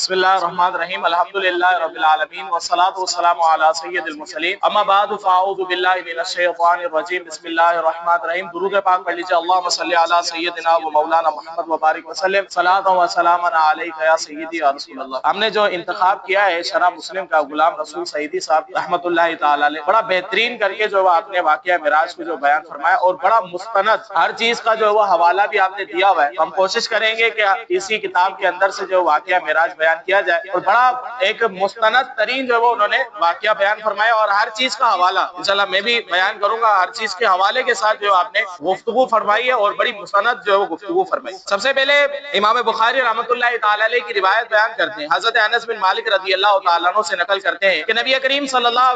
بسم اللہ الرحمن الرحیم الحمدللہ رب العالمین والصلاة والسلام علی سید المرسلین اما بعد فاعوذ باللہ من الشیطان الرجیم بسم اللہ الرحمن الرحیم درود پاک پڑھ لیجئے اللہم صلی علی سیدنا و مولانا محمد وبارک وسلم صلاۃ و سلام علیک یا سیدی یا رسول اللہ۔ ہم نے جو انتخاب کیا ہے شرح مسلم کا غلام رسول سعیدی صاحب رحمۃ اللہ تعالی علیہ، بڑا بہترین کر کے جو آپ نے واقعہ معراج کو جو بیان فرمایا اور بڑا مستند ہر چیز کا جو وہ حوالہ بھی آپ نے دیا ہوا ہے۔ ہم کوشش کریں گے کہ اسی کتاب کے اندر سے جو واقعہ معراج بیان کیا جائے اور بڑا ایک مستند ترین جو وہ انہوں نے واقعہ بیان فرمایا اور ہر چیز کا حوالہ انشاءاللہ میں بھی بیان کروں گا، ہر چیز کے حوالے کے ساتھ جو آپ نے گفتگو فرمائی ہے اور بڑی مستند جو ہے وہ گفتگو فرمائی۔ سب سے پہلے امام بخاری رحمۃ اللہ تعالی علیہ کی روایت بیان کرتے ہیں، حضرت انس بن مالک رضی اللہ تعالیٰ عنہ سے نقل کرتے ہیں کہ نبی کریم صلی اللہ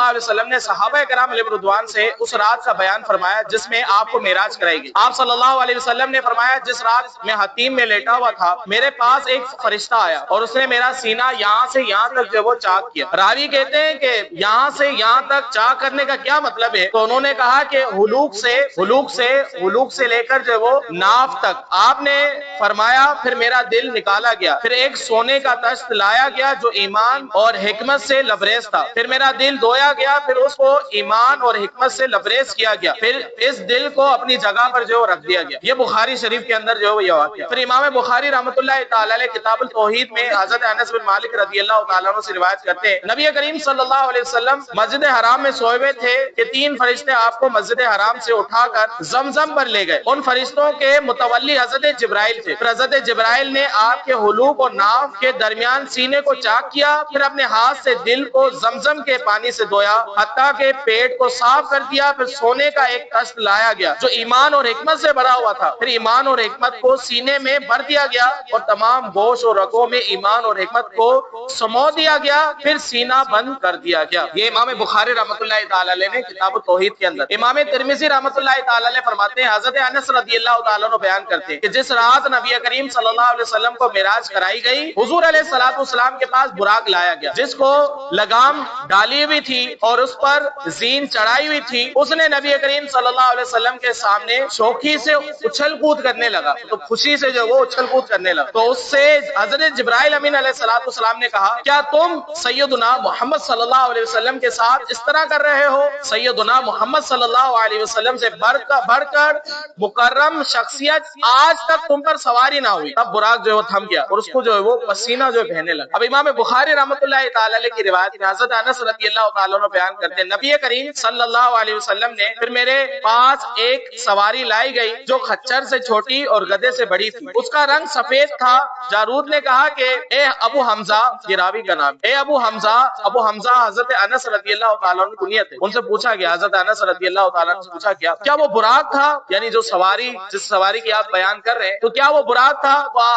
علیہ وسلم نے صحابہ کرام علیہ رضوان سے اس رات کا بیان فرمایا جس میں آپ کو معراج کرائی گئی۔ آپ صلی اللہ علیہ وسلم نے فرمایا جس رات میں حتیم میں لیٹا ہوا تھا میرے پاس ایک فرشتہ آیا اور اس نے میرا سینہ یہاں سے یہاں تک جو وہ چاک کیا۔ راوی کہتے ہیں کہ یہاں سے یہاں تک چاک کرنے کا کیا مطلب ہے؟ تو انہوں نے کہا کہ حلوق سے لے کر جو وہ ناف تک۔ آپ نے فرمایا پھر میرا دل نکالا گیا، پھر ایک سونے کا تشت لایا گیا جو ایمان اور حکمت سے لبریز تھا، پھر میرا دل دھویا گیا، پھر اس کو ایمان اور حکمت سے لبریز کیا گیا، پھر اس دل کو اپنی جگہ پر جو رکھ دیا گیا۔ یہ بخاری شریف کے اندر جو یہ واقعہ۔ پھر امام بخاری رحمۃ اللہ تعالی علیہ کتاب التوحید میں حضرت انس بن مالک رضی اللہ تعالیٰ عنہ سے روایت کرتے ہیں نبی کریم صلی اللہ علیہ وسلم مسجد حرام میں سوئے ہوئے تھے کہ تین فرشتے آپ کو مسجد حرام سے اٹھا کر زمزم پر لے گئے۔ ان فرشتوں کے متولی حضرت جبرائیل تھے۔ پھر حضرت جبرائیل نے آپ کے حلوق اور ناف کے درمیان سینے کو چاک کیا، پھر اپنے ہاتھ سے دل کو زمزم کے پانی سے دھویا حتیٰ کہ پیٹ کو صاف کر دیا، پھر سونے کا ایک تشت لایا گیا جو ایمان اور حکمت سے بھرا ہوا تھا، پھر ایمان اور حکمت کو سینے میں بھر دیا گیا اور تمام گوشت اور رگوں میں ایمان اور حکمت کو سمو دیا گیا، پھر سینہ بند کر دیا گیا۔ یہ امام بخاری رحمۃ اللہ تعالی علیہ نے کتاب التوحید کے اندر۔ امام ترمذی رحمۃ اللہ تعالی علیہ فرماتے ہیں حضرت انس رضی اللہ تعالیٰ عنہ بیان کرتے ہیں کہ جس رات نبی کریم صلی اللہ علیہ وسلم کو معراج کرائی گئی حضور علیہ الصلوۃ والسلام کے پاس براق لایا گیا جس کو لگام ڈالی ہوئی تھی اور اس پر زین چڑھائی ہوئی تھی۔ اس نے نبی کریم صلی اللہ علیہ وسلم کے سامنے شوخی سے اچھل کود کرنے لگا، تو خوشی سے جو وہ اچھل کود کرنے لگا، تو اس سے حضرت جبرائیل امین علیہ الصلوۃ والسلام نے کہا کیا تم سیدنا محمد صلی اللہ علیہ وسلم کے ساتھ اس طرح کر رہے ہو؟ سیدنا محمد صلی اللہ علیہ وسلم سے بڑھ کر مکرم شخصیت آج تک تم پر سواری نہ ہوئی۔ تب براق جو ہے وہ تھم گیا اور اس کو جو ہے وہ پسینہ جو بہنے لگا۔ اب امام بخاری رحمۃ اللہ تعالی علیہ کی روایت میں حضرت انس رضی اللہ تعالیٰ عنہ بیان کرتے ہیں نبی کریم صلی اللہ علیہ وسلم نے پھر میرے پاس ایک سواری لائی گئی جو خچر سے چھوٹی اور گدھے سے بڑی تھی، اس کا رنگ سفید تھا۔ جارود نے کہا کہ اے ابو حمزہ، یہ راوی کا نام، اے ابو حمزہ حضرت انس رضی اللہ تعالیٰ عنہ کنیت ہے۔ ان سے پوچھا گیا، حضرت انس رضی اللہ تعالیٰ عنہ سے پوچھا گیا کیا وہ براق تھا؟ یعنی جو سواری جس سواری کی آپ بیان کر رہے ہیں تو کیا وہ براق تھا؟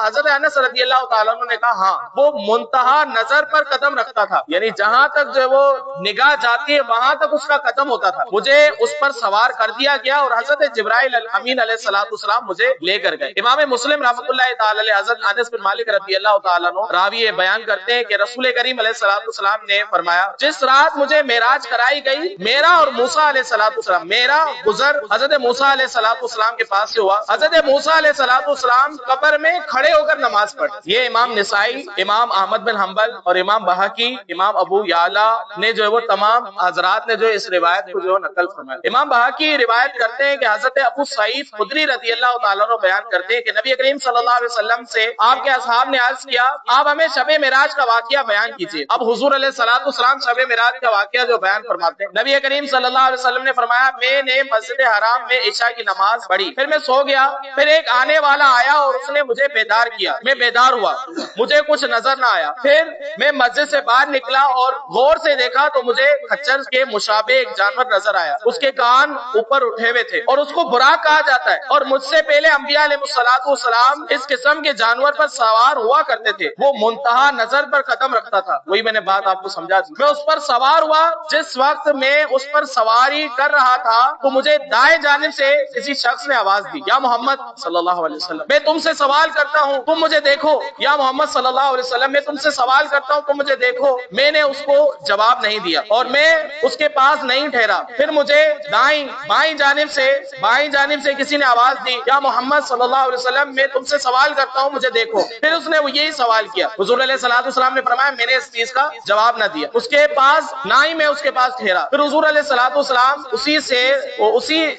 حضرت انس رضی اللہ تعالیٰ عنہ نے کہا ہاں، وہ منتہا نظر پر قدم رکھتا تھا، یعنی جہاں تک جو وہ نگاہ جاتی ہے وہاں تک اس کا قدم ہوتا تھا۔ مجھے اس پر سوار کر دیا گیا اور حضرت جبرائیل امین علیہ الصلوۃ والسلام مجھے لے کر گئے۔ امام مسلم رحمۃ اللہ تعالی علیہ حضرت انس بن مالک رضی اللہ تعالیٰ عنہ راوی یہ بیان کرتے ہیں کہ رسول کریم علیہ الصلوۃ والسلام نے فرمایا جس رات مجھے معراج کرائی گئی میرا اور موسیٰ علیہ الصلوۃ والسلام میرا گزر حضرت موسیٰ علیہ الصلوۃ والسلام کے پاس سے ہوا۔ حضرت موسیٰ علیہ الصلوۃ والسلام قبر میں کھڑے ہو کر نماز پڑھی۔ یہ امام نسائی، امام احمد بن حنبل اور امام بہقی، امام ابو یعلا نے جو ہے وہ تمام حضرات نے جو اس روایت کو جو نقل فرمایا۔ امام بہقی روایت کرتے ہیں کہ حضرت ابو سعید خدری رضی اللہ تعالیٰ عنہ بیان کرتے ہیں کہ نبی کریم صلی اللہ علیہ وسلم سے آپ کے اصحاب نے عرض کیا آپ ہمیں شب معراج کا واقعہ بیان کیجیے۔ اب حضور علیہ الصلوۃ والسلام شب معراج کا واقعہ جو بیان فرماتے ہیں، نبی کریم صلی اللہ علیہ وسلم نے فرمایا میں نے مسجد حرام میں عشاء کی نماز پڑھی، پھر میں سو گیا، پھر ایک آنے والا آیا اور اس نے مجھے بیدار کیا، میں بیدار ہوا، مجھے کچھ نظر نہ آیا، پھر میں مسجد سے باہر نکلا اور غور سے دیکھا تو مجھے خچر کے مشابہ ایک جانور نظر آیا، اس کے کان اوپر اٹھے ہوئے تھے اور اس کو براق کہا جاتا ہے، اور مجھ سے پہلے انبیاء علیہ الصلوۃ والسلام اس قسم کے جانور پر سوار ہوا کرتے تھے، وہ منتہا نظر پر قدم رکھتا تھا۔ وہی میں نے بات آپ کو سمجھا دی، میں اس پر سوار ہوا، جس وقت میں اس پر سواری کر رہا تھا تو مجھے دائیں جانب سے کسی شخص نے آواز دی یا محمد صلی اللہ علیہ وسلم میں تم سے سوال کرتا ہوں تم مجھے دیکھو، یا محمد صلی اللہ علیہ وسلم میں تم سے سوال کرتا ہوں تم مجھے دیکھو۔ میں نے اس کو جواب نہیں دیا اور میں اس کے پاس نہیں ٹھہرا، پھر مجھے بائیں جانب سے کسی نے آواز دی یا محمد صلی اللہ علیہ وسلم میں تم سے سوال کرتا ہوں مجھے دیکھو. پھر اس نے یہی سوال کیا. حضور علیہ الصلوۃ والسلام نے فرمایا میں نے اس چیز کا جواب نہ دیا. اس کے پاس نہ ہی میں اس کے پاس ٹھہرا. پھر حضور علیہ الصلوۃ والسلام اسی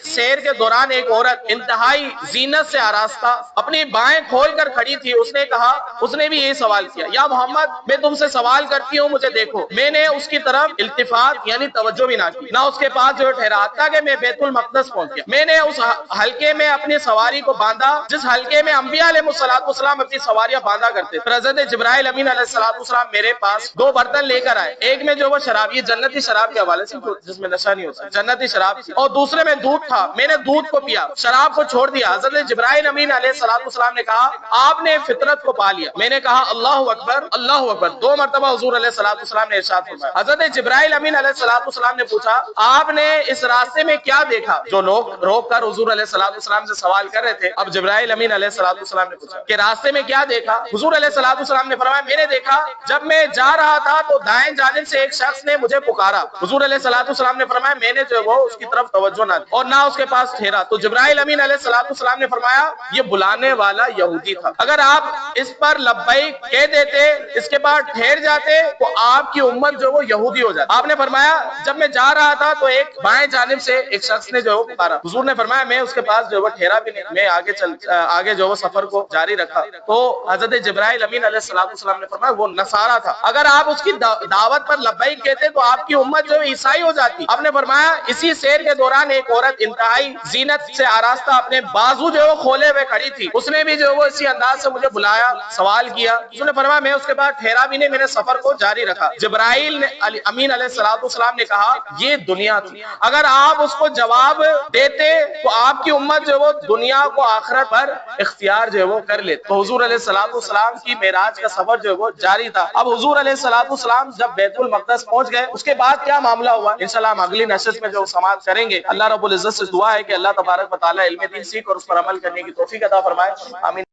سیر کے دوران ایک عورت انتہائی زینت سے آراستہ اپنی بائیں کھول کر کھڑی تھی. اس نے کہا, اس نے بھی یہی سوال کیا, یا محمد میں تم سے سوال کرتی ہوں مجھے دیکھو. میں نے اس کی طرف التفات یعنی توجہ بھی نہ کی, نہ اس کے پاس جو ٹھہرا, حتیٰ کہ میں بیت المقدس پہنچ گیا. میں نے اس حلقے میں اپنی سواری کو باندھا جس حلقے میں انبیاء علیہ السلام اپنی سواریاں باندھا کرتے. پھر حضرت جبرائیل امین علیہ السلام میرے پاس 2 برتن لے کر آئے. ایک میں جو وہ شراب, یہ جنتی شراب کے حوالے سے جس میں نشہ نہیں ہوتا, جنتی شراب تھی, اور دوسرے میں دودھ تھا. میں نے دودھ کو پیا, شراب کو چھوڑ دیا. حضرت جبرائیل امین علیہ السلام نے کہا آپ نے فطرت کو پا لیا. میں نے کہا اللہ اکبر اللہ اکبر. 2 مرتبہ حضور علیہ السلام نے ارشاد فرمایا. حضرت جبرائیل امین علیہ السلام نے پوچھا آپ نے اس راستے میں کیا دیکھا؟ جو لوگ روک کر حضور علیہ السلام سے سوال کر رہے تھے, اب جبرائیل امین علیہ السلام نے پوچھا کہ راستے میں کیا دیکھا؟ حضور علیہ السلام نے فرمایا میں نے دیکھا جب میں جا رہا تھا تو دائیں جانب سے ایک شخص نے مجھے پکارا. حضور علیہ السلام نے فرمایا میں نے جو وہ اس کی طرف توجہ نہ دی اور نہ اس کے پاس ٹھہرا. تو جبرائیل امین علیہ السلام نے فرمایا یہ بلانے والا یہودی تھا. اگر آپ اس پر لبیک کہہ دیتے, اس کے بعد ٹھہر جاتے تو آپ کی امت جو وہ یہودی ہو جاتی. آپ نے فرمایا جب میں جا رہا تھا تو ایک بائیں جانب سے ایک شخص نے جو پکارا. حضور نے فرمایا میں اس کے پاس جو وہ ٹھہرا بھی نہیں, میں آگے جو وہ سفر کو جاری رکھا. تو حضرت جبرائیل امین علیہ السلام نے فرمایا وہ نصارا تھا. اگر آپ اس کی دعوت پر لبیک کہتے تو آپ کی امت جو عیسائی ہو جاتی. آپ نے فرمایا اسی سیر کے دوران ایک عورت انتہائی زینت سے آراستہ اپنے بازو جو وہ کھولے ہوئے کھڑی تھی. اس نے بھی جو وہ اسی انداز سے مجھے بلایا, سوال کیا. اس نے فرمایا میں اس کے بعد ٹھہرا بھی نہیں, میں نے سفر کو جاری رکھا. جبرائیل امین علیہ السلام نے کہا یہ دنیا تھی, اگر آپ اس کو جواب دیتے تو آپ کی امت جو وہ دنیا کو آخرت پر اختیار جو وہ کر لیتے. تو حضور علیہ السلام کی معراج کا سفر جو وہ جاری تھا. اب حضور علیہ السلام جب بیت المقدس پہنچ گئے اس کے بعد کیا معاملہ ہوا انشاءاللہ ہم اگلی نشست میں جو سماعت کریں گے. اللہ رب العزت سے دعا ہے کہ اللہ تبارک و تعالی علم دین سیکھ اور اس پر عمل کرنے کی توفیق عطا فرمائے. آمین.